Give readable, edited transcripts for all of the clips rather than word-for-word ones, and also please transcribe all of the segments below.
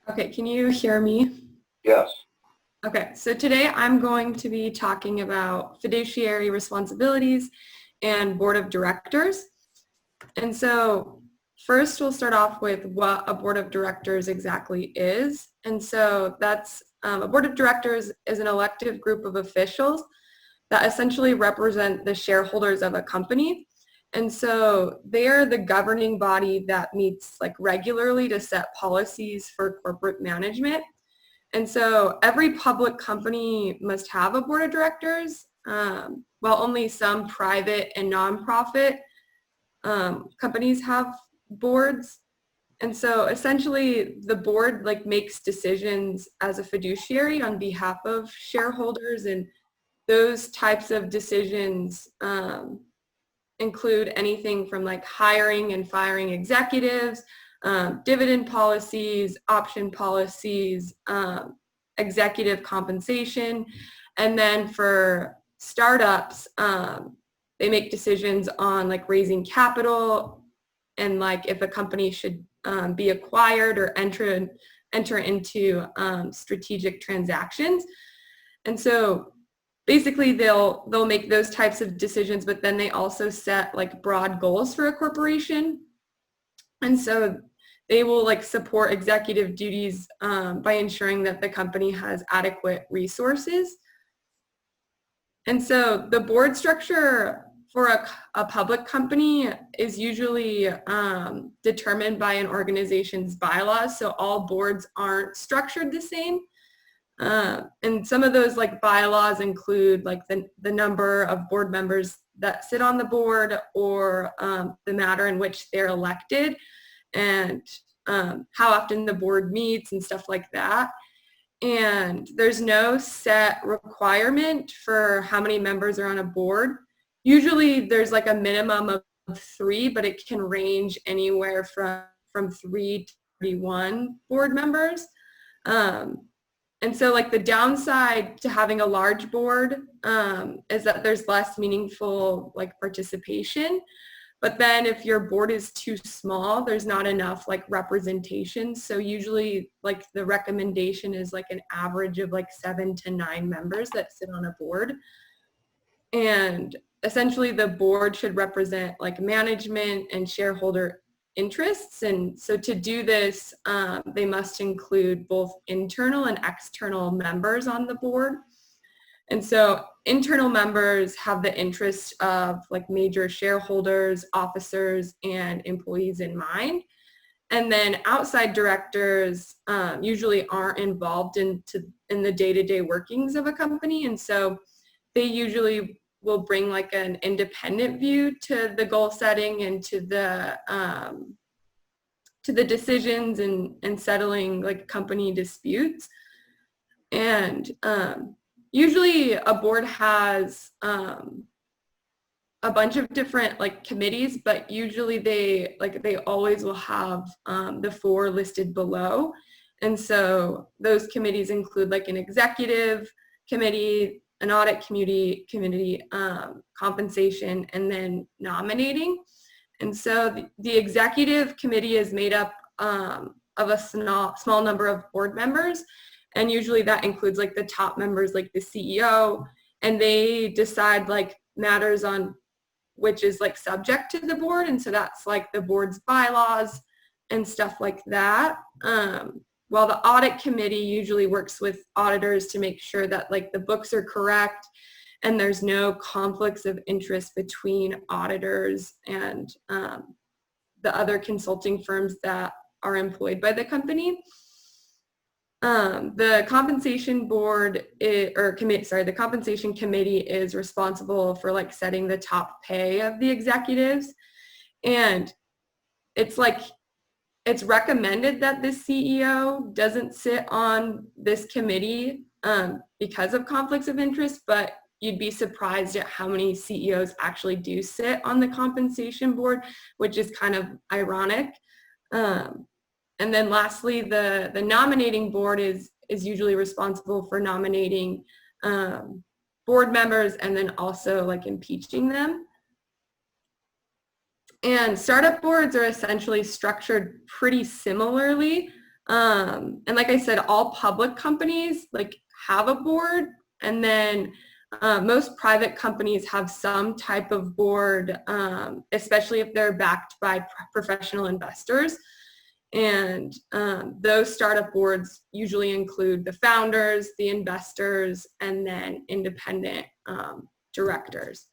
Okay, can you hear me? Yes. Okay, so today I'm going to be talking about fiduciary responsibilities and board of directors. And so first we'll start off with what a board of directors exactly is. And so that's a board of directors is an elective group of officials that essentially represent the shareholders of a company. And so they are the governing body that meets regularly to set policies for corporate management. And so every public company must have a board of directors, while only some private and nonprofit companies have boards. And so essentially the board makes decisions as a fiduciary on behalf of shareholders, and those types of decisions include anything from hiring and firing executives, dividend policies, option policies, executive compensation. And then for startups, they make decisions on raising capital and if a company should be acquired or enter into strategic transactions. And so basically they'll make those types of decisions, but then they also set broad goals for a corporation. And so they will support executive duties by ensuring that the company has adequate resources. And so the board structure for a public company is usually determined by an organization's bylaws. So all boards aren't structured the same. And some of those bylaws include the number of board members that sit on the board, or the matter in which they're elected, and how often the board meets and stuff like that. And there's no set requirement for how many members are on a board. Usually there's a minimum of 3, but it can range anywhere from 3 to 31 board members. And so the downside to having a large board is that there's less meaningful participation. But then if your board is too small, there's not enough representation. So usually the recommendation is an average of 7 to 9 members that sit on a board. And essentially the board should represent management and shareholder interests. And so to do this, they must include both internal and external members on the board. And so internal members have the interest of major shareholders, officers, and employees in mind. And then outside directors usually aren't involved in the day-to-day workings of a company. And so they usually will bring an independent view to the goal setting and to the decisions and settling company disputes. And usually a board has a bunch of different committees, but usually they always will have the 4 listed below. And so those committees include an executive committee, an audit committee, compensation, and then nominating. And so the executive committee is made up of a small number of board members. And usually that includes the top members, the CEO, and they decide matters on which is subject to the board. And so that's the board's bylaws and stuff like that. While the audit committee usually works with auditors to make sure that the books are correct and there's no conflicts of interest between auditors and the other consulting firms that are employed by the company. The compensation board the compensation committee is responsible for setting the top pay of the executives. And it's recommended that the CEO doesn't sit on this committee because of conflicts of interest, but you'd be surprised at how many CEOs actually do sit on the compensation board, which is kind of ironic. And then lastly, the nominating board is usually responsible for nominating board members and then also impeaching them. And startup boards are essentially structured pretty similarly. And like I said, all public companies like have a board, and then most private companies have some type of board, especially if they're backed by professional investors. And those startup boards usually include the founders, the investors, and then independent directors.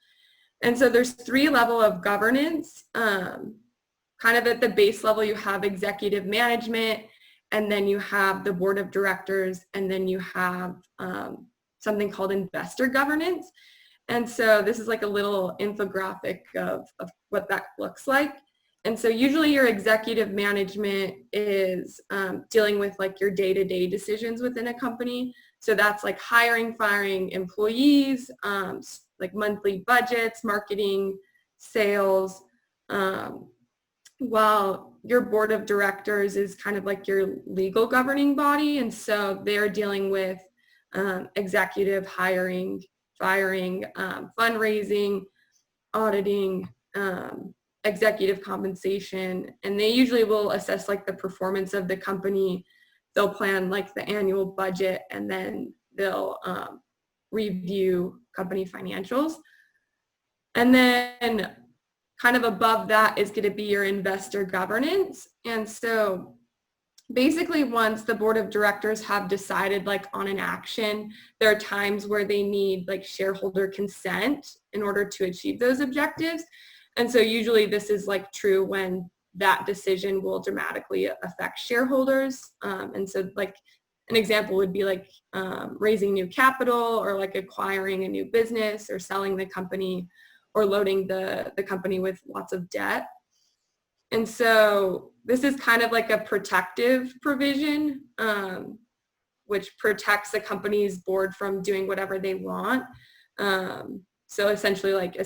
And so there's 3 levels of governance. Kind of at the base level, you have executive management, and then you have the board of directors, and then you have something called investor governance. And so this is like a little infographic of what that looks like. And so usually your executive management is dealing with like your day-to-day decisions within a company. So that's like hiring, firing employees, like monthly budgets, marketing, sales, while your board of directors is kind of like your legal governing body. And so they're dealing with executive hiring, firing, fundraising, auditing, executive compensation, and they usually will assess like the performance of the company. They'll plan like the annual budget, and then they'll review company financials. And then kind of above that is going to be your investor governance. And so basically once the board of directors have decided like on an action, there are times where they need like shareholder consent in order to achieve those objectives. And so usually this is like true when that decision will dramatically affect shareholders. And so like an example would be like raising new capital, or like acquiring a new business, or selling the company, or loading the company with lots of debt. And so this is kind of like a protective provision, which protects the company's board from doing whatever they want. So essentially like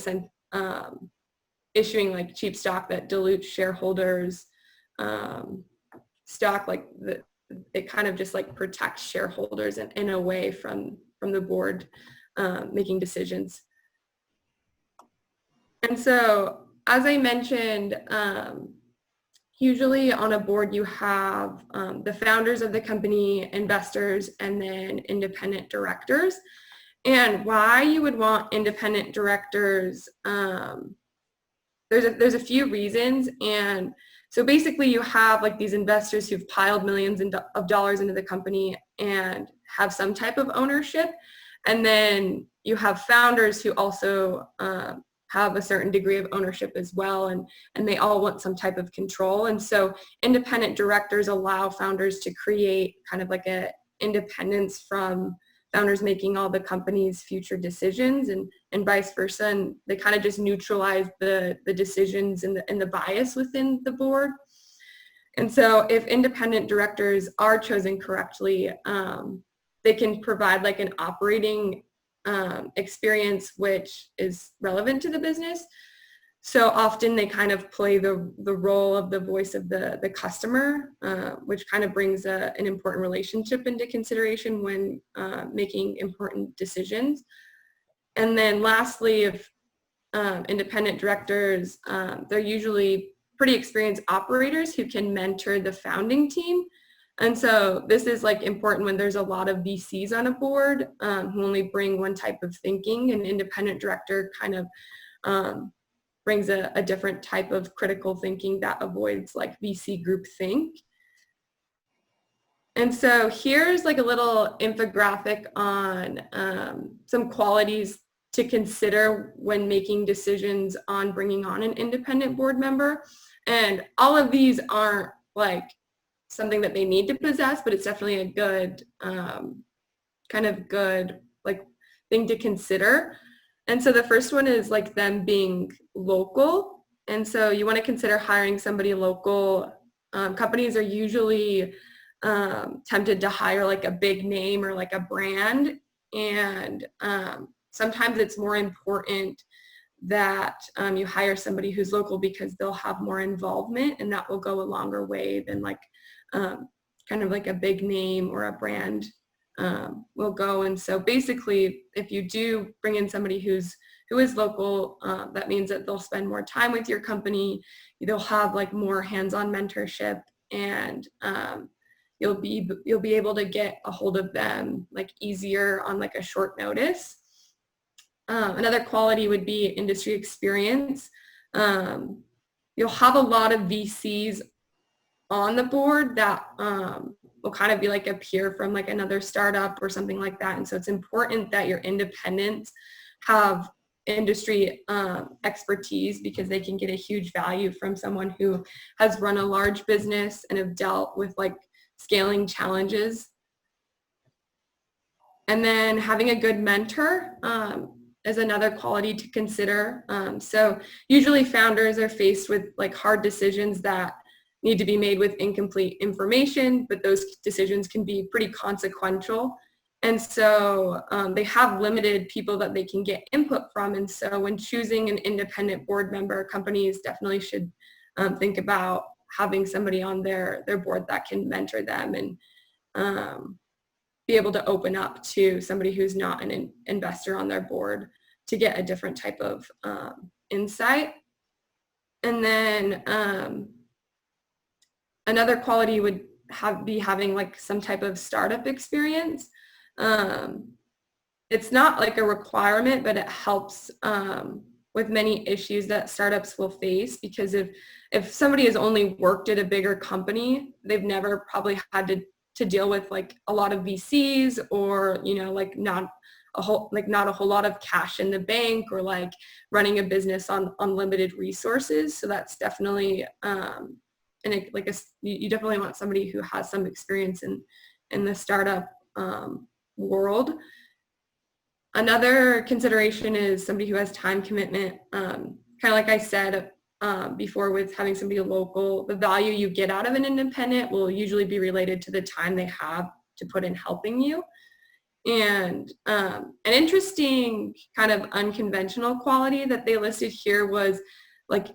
issuing like cheap stock that dilutes shareholders, stock like it kind of just like protects shareholders in a way from the board making decisions. And so, as I mentioned, usually on a board you have the founders of the company, investors, and then independent directors. And why you would want independent directors, there's a few reasons. And so basically you have like these investors who've piled millions of dollars into the company and have some type of ownership. And then you have founders who also have a certain degree of ownership as well, and they all want some type of control. And so independent directors allow founders to create kind of like a independence from founders making all the company's future decisions, and vice versa. And they kind of just neutralize the decisions and the bias within the board. And so if independent directors are chosen correctly, they can provide like an operating experience which is relevant to the business. So often they kind of play the role of the voice of the customer, which kind of brings an important relationship into consideration when making important decisions. And then lastly, if independent directors, they're usually pretty experienced operators who can mentor the founding team. And so this is like important when there's a lot of VCs on a board who only bring one type of thinking. An independent director kind of brings a different type of critical thinking that avoids like VC group think. And so here's like a little infographic on some qualities to consider when making decisions on bringing on an independent board member. And all of these aren't like something that they need to possess, but it's definitely a good kind of good like thing to consider. And so the first one is like them being local. And so you want to consider hiring somebody local. Companies are usually tempted to hire like a big name or like a brand. And sometimes it's more important that you hire somebody who's local because they'll have more involvement, and that will go a longer way than like kind of like a big name or a brand will go. And so basically, if you do bring in somebody who is local, that means that they'll spend more time with your company. They'll have like more hands-on mentorship, and you'll be able to get a hold of them like easier on like a short notice. Another quality would be industry experience. You'll have a lot of VCs on the board that will kind of be like a peer from like another startup or something like that. And so it's important that your independents have industry expertise, because they can get a huge value from someone who has run a large business and have dealt with like scaling challenges. And then having a good mentor is another quality to consider. So usually founders are faced with like hard decisions that need to be made with incomplete information, but those decisions can be pretty consequential. And so they have limited people that they can get input from. And so when choosing an independent board member, companies definitely should think about having somebody on their board that can mentor them and be able to open up to somebody who's not an investor on their board to get a different type of insight. And then another quality would be having like some type of startup experience. It's not like a requirement, but it helps with many issues that startups will face, because if somebody has only worked at a bigger company, they've never probably had to deal with like a lot of VCs, or like not a whole lot of cash in the bank, or like running a business on unlimited resources. So that's definitely you definitely want somebody who has some experience in the startup world. Another consideration is somebody who has time commitment. Kind of like I said before with having somebody local, the value you get out of an independent will usually be related to the time they have to put in helping you. And an interesting kind of unconventional quality that they listed here was like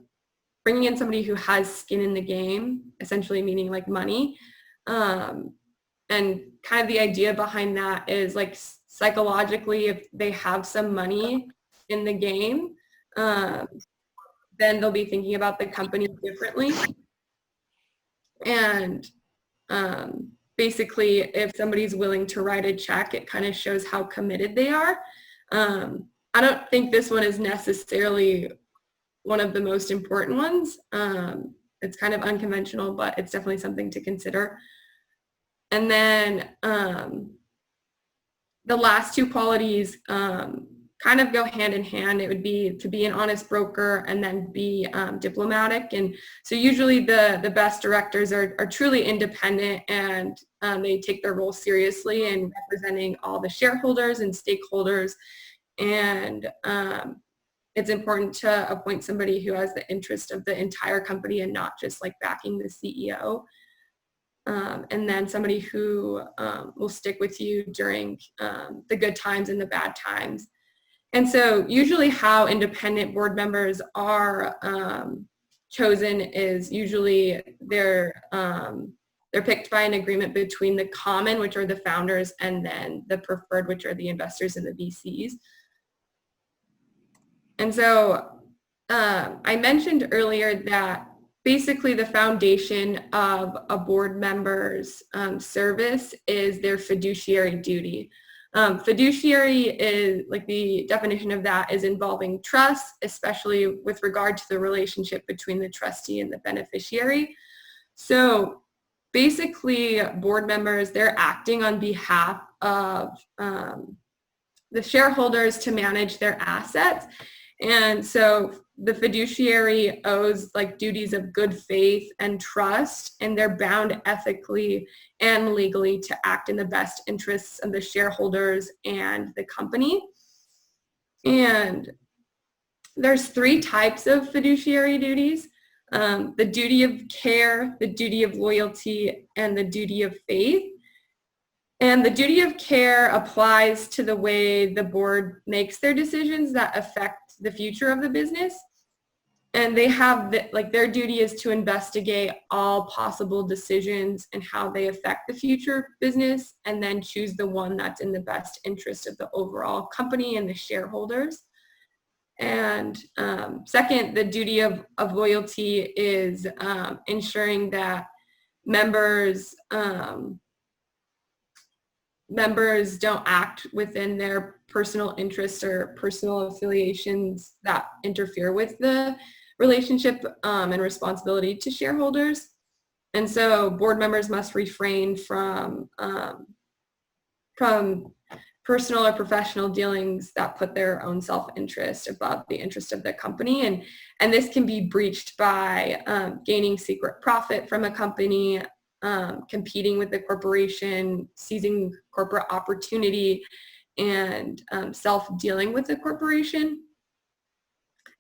bringing in somebody who has skin in the game, essentially meaning like money. And kind of the idea behind that is like psychologically, if they have some money in the game, then they'll be thinking about the company differently. And basically, if somebody's willing to write a check, it kind of shows how committed they are. I don't think this one is necessarily one of the most important ones. It's kind of unconventional, but it's definitely something to consider. And then the last two qualities kind of go hand in hand. It would be to be an honest broker and then be diplomatic. And so usually the best directors are truly independent, and they take their role seriously in representing all the shareholders and stakeholders. And it's important to appoint somebody who has the interest of the entire company and not just like backing the CEO. And then somebody who will stick with you during the good times and the bad times. And so usually how independent board members are chosen is usually they're picked by an agreement between the common, which are the founders, and then the preferred, which are the investors and the VCs. And so I mentioned earlier that basically the foundation of a board member's service is their fiduciary duty. Fiduciary is, like, the definition of that is involving trust, especially with regard to the relationship between the trustee and the beneficiary. So basically board members, they're acting on behalf of the shareholders to manage their assets. And so the fiduciary owes like duties of good faith and trust, and they're bound ethically and legally to act in the best interests of the shareholders and the company. And there's three types of fiduciary duties: the duty of care, the duty of loyalty, and the duty of faith. And the duty of care applies to the way the board makes their decisions that affect the future of the business. And they have their duty is to investigate all possible decisions and how they affect the future business, and then choose the one that's in the best interest of the overall company and the shareholders. And second, the duty of loyalty is ensuring that members don't act within their personal interests or personal affiliations that interfere with the relationship and responsibility to shareholders. And so board members must refrain from personal or professional dealings that put their own self-interest above the interest of the company. And this can be breached by gaining secret profit from a company, competing with the corporation, seizing corporate opportunity, and self-dealing with the corporation.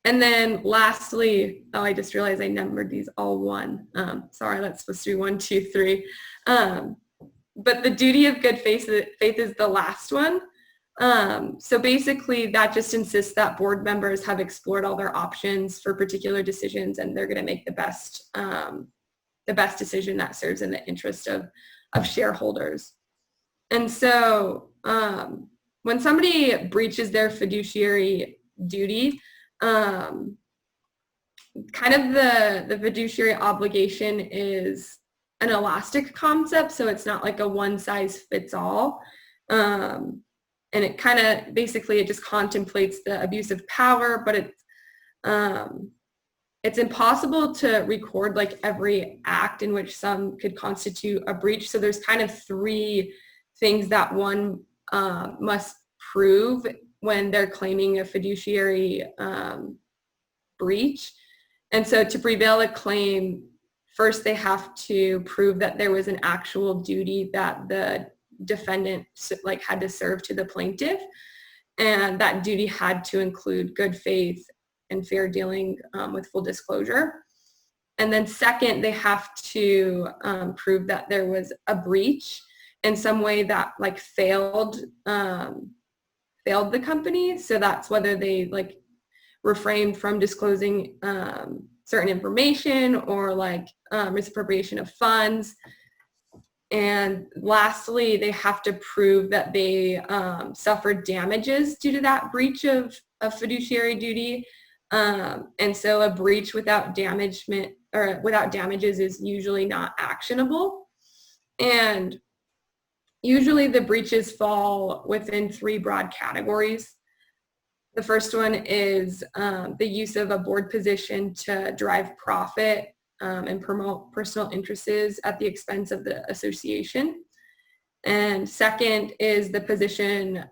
And then lastly, oh, I just realized I numbered these all one. Sorry, that's supposed to be 1, 2, 3. But the duty of good faith is the last one. So basically that just insists that board members have explored all their options for particular decisions, and they're going to make the best decision that serves in the interest of shareholders. And so when somebody breaches their fiduciary duty, kind of the fiduciary obligation is an elastic concept, so it's not like a one size fits all. And it kind of basically it just contemplates the abuse of power, but it's impossible to record like every act in which some could constitute a breach. So there's kind of 3 things that one must prove when they're claiming a fiduciary breach. And so to prevail a claim, first they have to prove that there was an actual duty that the defendant like had to serve to the plaintiff, and that duty had to include good faith and fair dealing with full disclosure. And then second, they have to prove that there was a breach in some way that like failed the company. So that's whether they like refrained from disclosing certain information or like misappropriation of funds. And lastly, they have to prove that they suffered damages due to that breach of fiduciary duty. And so a breach without damages is usually not actionable. And usually the breaches fall within 3 broad categories. The first one is the use of a board position to drive profit and promote personal interests at the expense of the association. And second is the position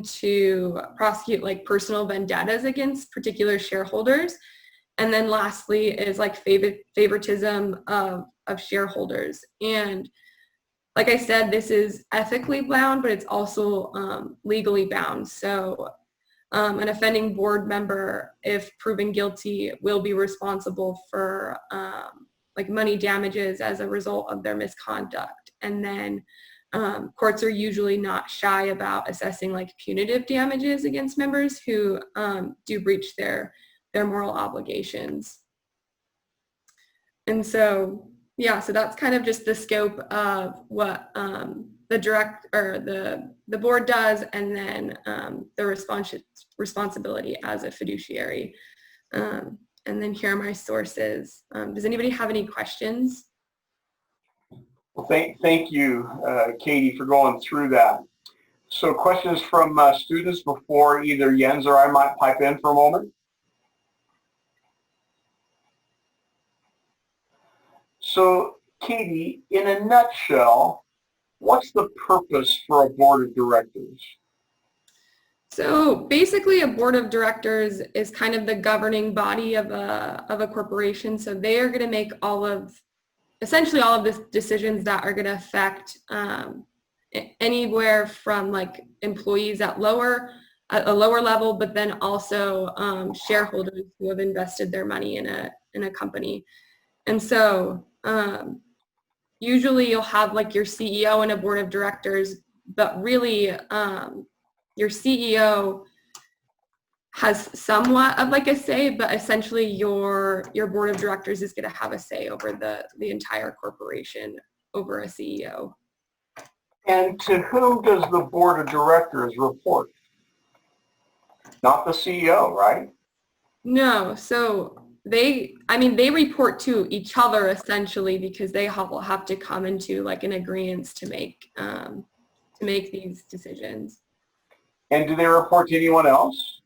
to prosecute like personal vendettas against particular shareholders. And then lastly is like favoritism of shareholders. And like I said, this is ethically bound, but it's also legally bound. So an offending board member, if proven guilty, will be responsible for like money damages as a result of their misconduct. And then courts are usually not shy about assessing like punitive damages against members who do breach their moral obligations. And so, yeah, so that's kind of just the scope of what the board does, and then the responsibility as a fiduciary. And then here are my sources. Does anybody have any questions? Well, thank you, Katie, for going through that. So questions from students before either Jens or I might pipe in for a moment? So, Katie, in a nutshell, what's the purpose for a board of directors? So basically a board of directors is kind of the governing body of a corporation. So they are going to make essentially all of the decisions that are going to affect anywhere from like employees at a lower level, but then also shareholders who have invested their money in a company. And so usually you'll have like your CEO and a board of directors, but really your CEO has somewhat of like a say, but essentially your board of directors is going to have a say over the entire corporation over a CEO. And to whom does the board of directors report? Not the CEO, right? No. So they report to each other essentially because they will have to come into like an agreement to make these decisions. And do they report to anyone else?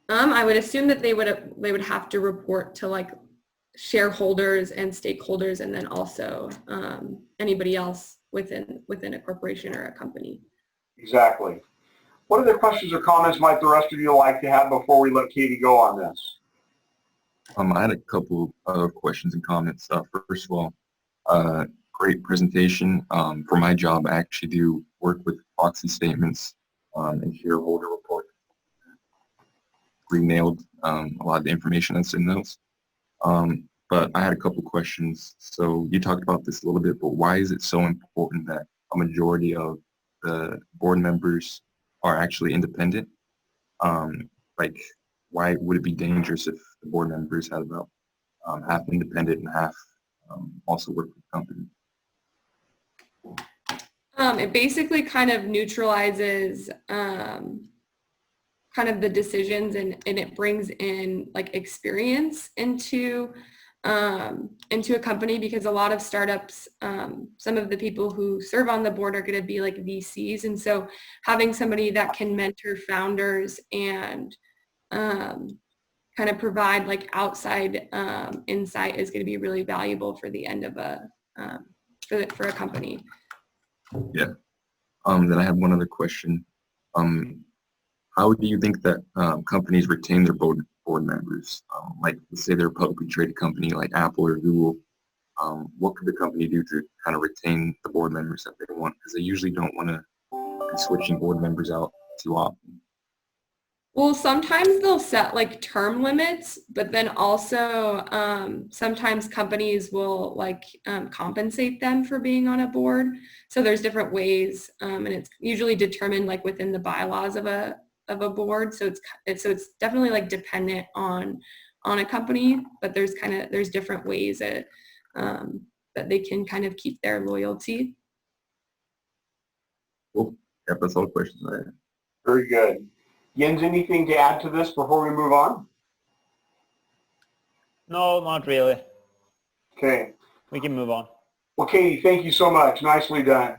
I would assume that they would have to report to like shareholders and stakeholders, and then also anybody else within a corporation or a company. Exactly. What other questions or comments might the rest of you like to have before we let Katie go on this? I had a couple of questions and comments. First of all, great presentation. For my job, I actually do work with proxy statements and shareholder reports. We nailed a lot of the information that's in those. But I had a couple questions. So you talked about this a little bit, but why is it so important that a majority of the board members are actually independent? Like, why would it be dangerous if the board members had about half independent and half also work with the company? It basically kind of neutralizes kind of the decisions, and it brings in like experience into a company, because a lot of startups, some of the people who serve on the board are going to be like VCs, and so having somebody that can mentor founders and kind of provide like outside insight is going to be really valuable for the end of for a company. Yeah. Then I have one other question. How do you think that companies retain their board members? Like, let's say they're a publicly traded company like Apple or Google. What could the company do to kind of retain the board members that they want? Because they usually don't want to be switching board members out too often. Well, sometimes they'll set like term limits, but then also sometimes companies will like compensate them for being on a board. So there's different ways, and it's usually determined like within the bylaws of a board. So it's definitely like dependent on a company, but there's different ways that they can kind of keep their loyalty. Cool. Yep, that's all the questions I have. Very good. Jens, anything to add to this before we move on? No, not really. Okay. We can move on. Well, Katie, thank you so much. Nicely done.